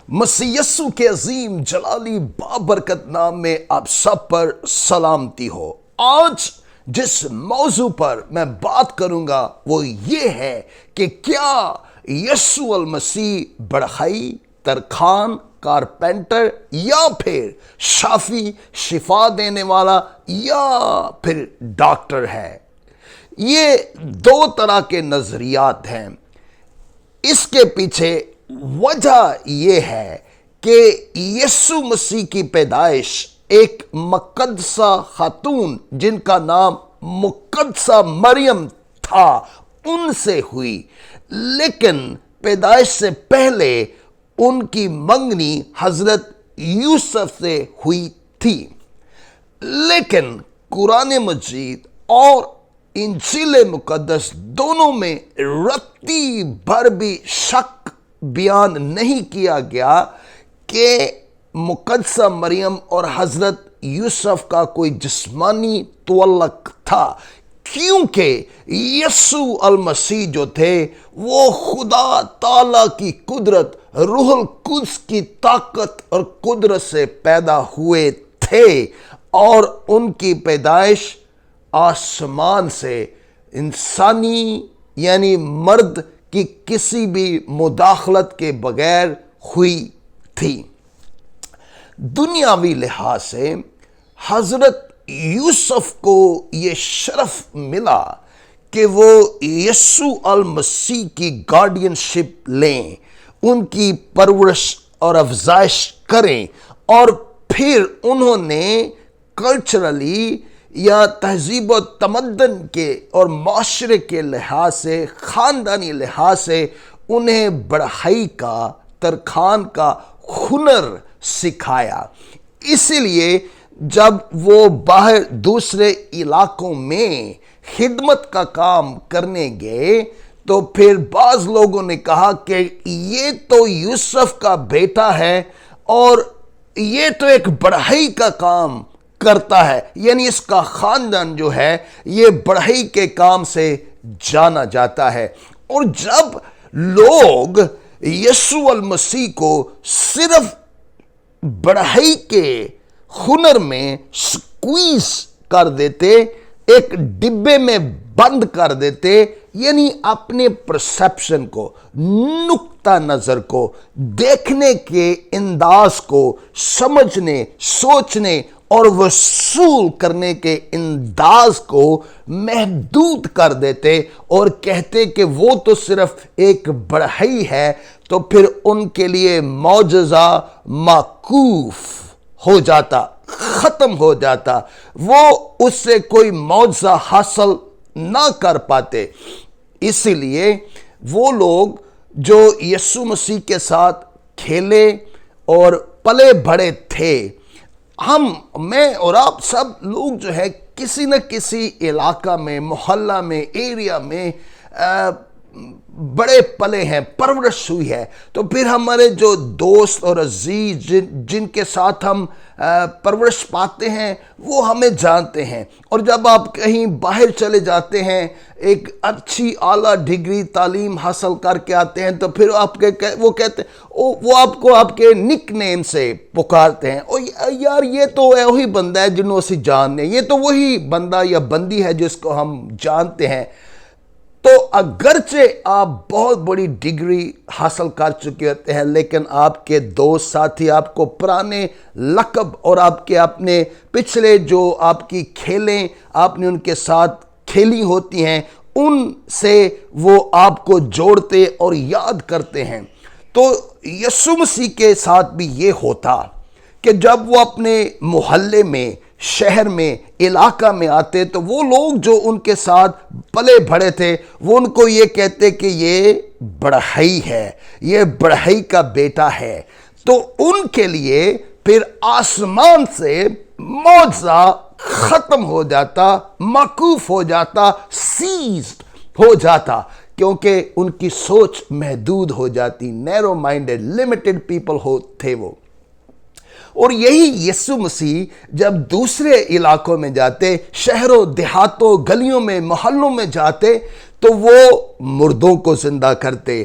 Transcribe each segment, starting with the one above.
مسیح یسوع کے عظیم جلالی بابرکت نام میں آپ سب پر سلامتی ہو۔ آج جس موضوع پر میں بات کروں گا وہ یہ ہے کہ کیا یسوع المسیح بڑھئی، ترکھان، کارپینٹر یا پھر شافی، شفا دینے والا یا پھر ڈاکٹر ہے۔ یہ دو طرح کے نظریات ہیں۔ اس کے پیچھے وجہ یہ ہے کہ یسوع مسیح کی پیدائش ایک مقدسہ خاتون جن کا نام مقدسہ مریم تھا ان سے ہوئی، لیکن پیدائش سے پہلے ان کی منگنی حضرت یوسف سے ہوئی تھی۔ لیکن قرآن مجید اور انجیل مقدس دونوں میں رتی بھر بھی شک بیان نہیں کیا گیا کہ مقدسہ مریم اور حضرت یوسف کا کوئی جسمانی تعلق تھا، کیونکہ یسوع المسیح جو تھے وہ خدا تعالی کی قدرت، روح القدس کی طاقت اور قدرت سے پیدا ہوئے تھے، اور ان کی پیدائش آسمان سے انسانی یعنی مرد کی کسی بھی مداخلت کے بغیر ہوئی تھی۔ دنیاوی لحاظ سے حضرت یوسف کو یہ شرف ملا کہ وہ یسوع المسیح کی گارڈین شپ لیں، ان کی پرورش اور افزائش کریں، اور پھر انہوں نے کلچرلی یا تہذیب و تمدن کے اور معاشرے کے لحاظ سے، خاندانی لحاظ سے انہیں بڑھئی کا، ترکھان کا ہنر سکھایا۔ اسی لیے جب وہ باہر دوسرے علاقوں میں خدمت کا کام کرنے گئے تو پھر بعض لوگوں نے کہا کہ یہ تو یوسف کا بیٹا ہے اور یہ تو ایک بڑھئی کا کام کرتا ہے، یعنی اس کا خاندان جو ہے یہ بڑھئی کے کام سے جانا جاتا ہے۔ اور جب لوگ یسوع المسیح کو صرف بڑھئی کے ہنر میں سکویز کر دیتے، ایک ڈبے میں بند کر دیتے، یعنی اپنے پرسیپشن کو، نقطہ نظر کو، دیکھنے کے انداز کو، سمجھنے، سوچنے اور وصول کرنے کے انداز کو محدود کر دیتے اور کہتے کہ وہ تو صرف ایک بڑھئی ہے، تو پھر ان کے لیے معجزہ موقوف ہو جاتا، ختم ہو جاتا، وہ اس سے کوئی معجزہ حاصل نہ کر پاتے۔ اسی لیے وہ لوگ جو یسوع مسیح کے ساتھ کھیلے اور پلے بڑھے تھے، میں اور آپ سب لوگ جو ہے کسی نہ کسی علاقہ میں، محلہ میں، ایریا میں بڑے پلے ہیں، پرورش ہوئی ہے، تو پھر ہمارے جو دوست اور عزیز جن کے ساتھ ہم پرورش پاتے ہیں وہ ہمیں جانتے ہیں، اور جب آپ کہیں باہر چلے جاتے ہیں، ایک اچھی اعلیٰ ڈگری تعلیم حاصل کر کے آتے ہیں، تو پھر وہ کہتے ہیں، وہ آپ کو آپ کے نک نیم سے پکارتے ہیں، او یار یہ تو وہی بندہ ہے جنہوں سے جاننے، یہ تو وہی بندہ یا بندی ہے جس کو ہم جانتے ہیں۔ تو اگرچہ آپ بہت بڑی ڈگری حاصل کر چکے ہوتے ہیں، لیکن آپ کے دوست ساتھی آپ کو پرانے لقب اور آپ کے اپنے پچھلے جو آپ کی کھیلیں آپ نے ان کے ساتھ کھیلی ہوتی ہیں، ان سے وہ آپ کو جوڑتے اور یاد کرتے ہیں۔ تو یسوع مسیح کے ساتھ بھی یہ ہوتا کہ جب وہ اپنے محلے میں، شہر میں، علاقہ میں آتے تو وہ لوگ جو ان کے ساتھ پلے بڑھے تھے وہ ان کو یہ کہتے کہ یہ بڑھئی ہے، یہ بڑھئی کا بیٹا ہے، تو ان کے لیے پھر آسمان سے معجزہ ختم ہو جاتا، موقوف ہو جاتا، سیزڈ ہو جاتا، کیونکہ ان کی سوچ محدود ہو جاتی، نیرو مائنڈڈ، لمیٹڈ پیپل تھے وہ۔ اور یہی یسوع مسیح جب دوسرے علاقوں میں جاتے، شہروں، دیہاتوں، گلیوں میں، محلوں میں جاتے، تو وہ مردوں کو زندہ کرتے،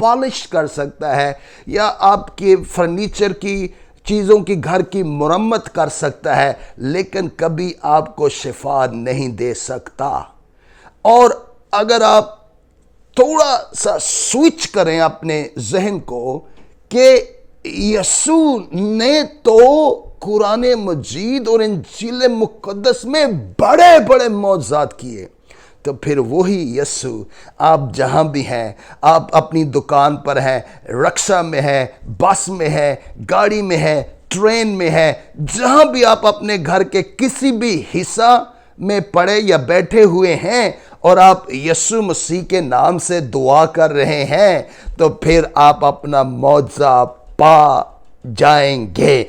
پالش کر سکتا ہے یا آپ کے فرنیچر کی چیزوں کی گھر کی مرمت کر سکتا ہے، لیکن کبھی آپ کو شفا نہیں دے سکتا۔ اور اگر آپ تھوڑا سا سوئچ کریں اپنے ذہن کو کہ یسوع نے تو قرآن مجید اور انجیل مقدس میں بڑے بڑے معجزات کیے، تو پھر وہی یسوع آپ جہاں بھی ہیں، آپ اپنی دکان پر ہیں، رکشہ میں ہیں، بس میں ہیں، گاڑی میں ہیں، ٹرین میں ہیں، جہاں بھی آپ اپنے گھر کے کسی بھی حصہ میں پڑے یا بیٹھے ہوئے ہیں اور آپ یسوع مسیح کے نام سے دعا کر رہے ہیں، تو پھر آپ اپنا معجزہ پا جائیں گے۔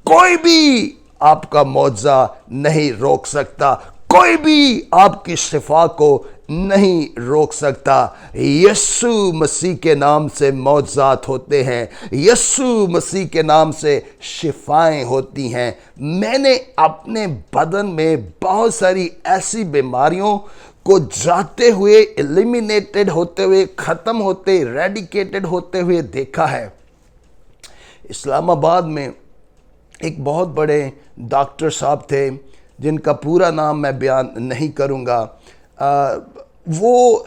کوئی بھی آپ کا معجزہ نہیں روک سکتا، کوئی بھی آپ کی شفا کو نہیں روک سکتا۔ یسوع مسیح کے نام سے معجزات ہوتے ہیں، یسوع مسیح کے نام سے شفائیں ہوتی ہیں۔ میں نے اپنے بدن میں بہت ساری ایسی بیماریوں کو جاتے ہوئے، ایلیمینیٹڈ ہوتے ہوئے، ختم ہوتے، ایریڈیکیٹڈ ہوتے ہوئے دیکھا ہے۔ اسلام آباد میں ایک بہت بڑے ڈاکٹر صاحب تھے جن کا پورا نام میں بیان نہیں کروں گا، وہ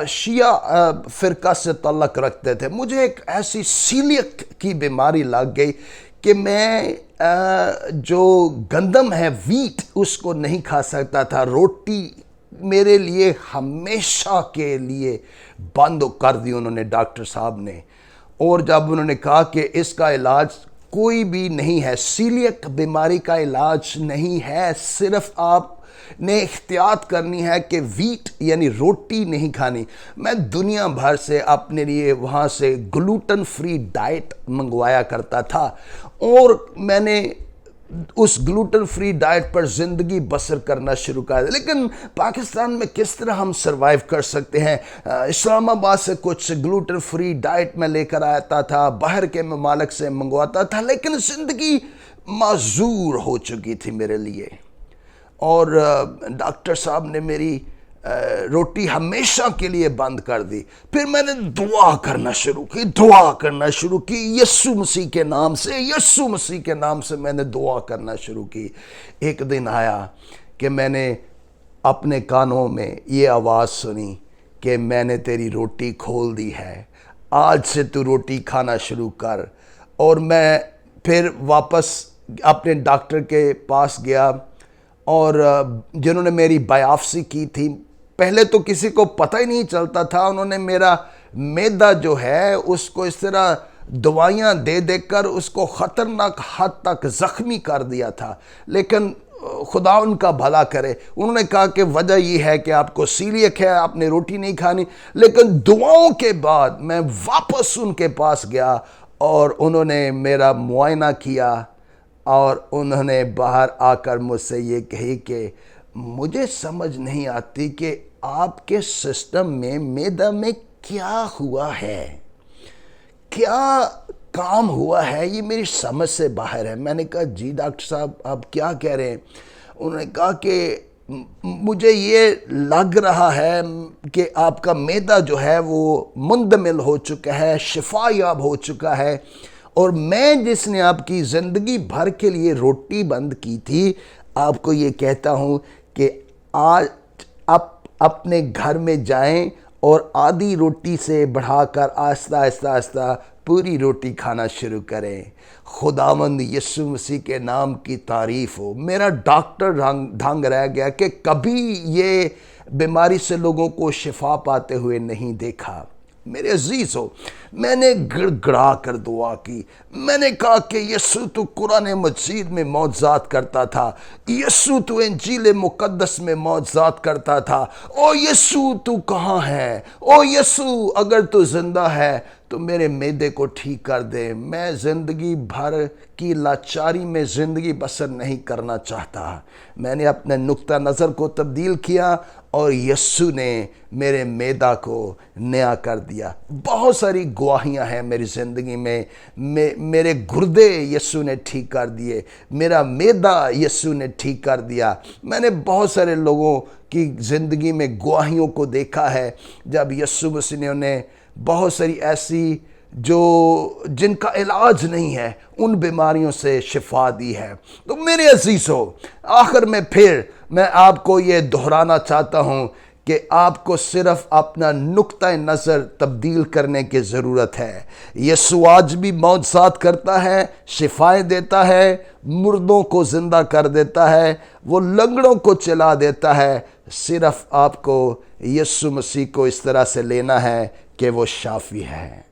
شیعہ فرقہ سے تعلق رکھتے تھے۔ مجھے ایک ایسی سیلیک کی بیماری لگ گئی کہ میں جو گندم ہے، ویٹ، اس کو نہیں کھا سکتا تھا۔ روٹی میرے لیے ہمیشہ کے لیے بند کر دی انہوں نے، ڈاکٹر صاحب نے۔ اور جب انہوں نے کہا کہ اس کا علاج کوئی بھی نہیں ہے، سیلیک بیماری کا علاج نہیں ہے، صرف آپ نے احتیاط کرنی ہے کہ ویٹ یعنی روٹی نہیں کھانی۔ میں دنیا بھر سے اپنے لیے وہاں سے گلوٹن فری ڈائٹ منگوایا کرتا تھا، اور میں نے اس گلوٹن فری ڈائٹ پر زندگی بسر کرنا شروع کر دیا۔ لیکن پاکستان میں کس طرح ہم سروائیو کر سکتے ہیں؟ اسلام آباد سے کچھ گلوٹن فری ڈائٹ میں لے کر آتا تھا، باہر کے ممالک سے منگواتا تھا، لیکن زندگی معذور ہو چکی تھی میرے لیے۔ اور ڈاکٹر صاحب نے میری روٹی ہمیشہ کے لیے بند کر دی۔ پھر میں نے دعا کرنا شروع کی یسوع مسیح کے نام سے، یسوع مسیح کے نام سے میں نے دعا کرنا شروع کی۔ ایک دن آیا کہ میں نے اپنے کانوں میں یہ آواز سنی کہ میں نے تیری روٹی کھول دی ہے، آج سے تو روٹی کھانا شروع کر۔ اور میں پھر واپس اپنے ڈاکٹر کے پاس گیا، اور جنہوں نے میری بایوپسی کی تھی، پہلے تو کسی کو پتہ ہی نہیں چلتا تھا، انہوں نے میرا معدہ جو ہے اس کو اس طرح دوائیاں دے دے کر اس کو خطرناک حد تک زخمی کر دیا تھا۔ لیکن خدا ان کا بھلا کرے، انہوں نے کہا کہ وجہ یہ ہے کہ آپ کو سیلیک ہے، آپ نے روٹی نہیں کھانی۔ لیکن دعاؤں کے بعد میں واپس ان کے پاس گیا، اور انہوں نے میرا معائنہ کیا، اور انہوں نے باہر آ کر مجھ سے یہ کہی کہ مجھے سمجھ نہیں آتی کہ آپ کے سسٹم میں معدہ میں کیا ہوا ہے، کیا کام ہوا ہے، یہ میری سمجھ سے باہر ہے۔ میں نے کہا جی ڈاکٹر صاحب آپ کیا کہہ رہے ہیں؟ انہوں نے کہا کہ مجھے یہ لگ رہا ہے کہ آپ کا معدہ جو ہے وہ مندمل ہو چکا ہے، شفا یاب ہو چکا ہے، اور میں جس نے آپ کی زندگی بھر کے لیے روٹی بند کی تھی، آپ کو یہ کہتا ہوں کہ آج آپ اپنے گھر میں جائیں اور آدھی روٹی سے بڑھا کر آہستہ آہستہ پوری روٹی کھانا شروع کریں۔ خداوند یسوع مسیح کے نام کی تعریف ہو۔ میرا ڈاکٹر دھنگ رہ گیا کہ کبھی یہ بیماری سے لوگوں کو شفا پاتے ہوئے نہیں دیکھا۔ میرے عزیز ہو، میں نے گڑ گڑا کر دعا کی، میں نے کہا کہ یسوع تو قرآن مجید میں معجزات کرتا تھا، یسوع تو انجیل مقدس میں معجزات کرتا تھا، او یسوع تو کہاں ہے؟ او یسوع اگر تو زندہ ہے تو میرے معدے کو ٹھیک کر دے، میں زندگی بھر کی لاچاری میں زندگی بسر نہیں کرنا چاہتا۔ میں نے اپنے نقطہ نظر کو تبدیل کیا، اور یسوع نے میرے معدہ کو نیا کر دیا۔ بہت ساری گواہیاں ہیں میری زندگی میں، میرے گردے یسوع نے ٹھیک کر دیے، میرا معدہ یسوع نے ٹھیک کر دیا۔ میں نے بہت سارے لوگوں کی زندگی میں گواہیوں کو دیکھا ہے، جب یسوع مسیح نے انہیں بہت ساری ایسی جن کا علاج نہیں ہے، ان بیماریوں سے شفا دی ہے۔ تو میرے عزیزو، آخر میں پھر میں آپ کو یہ دہرانا چاہتا ہوں کہ آپ کو صرف اپنا نقطہ نظر تبدیل کرنے کی ضرورت ہے۔ یسوع آج بھی معجزات کرتا ہے، شفائیں دیتا ہے، مردوں کو زندہ کر دیتا ہے، وہ لنگڑوں کو چلا دیتا ہے۔ صرف آپ کو یسوع مسیح کو اس طرح سے لینا ہے کہ وہ شافی ہے۔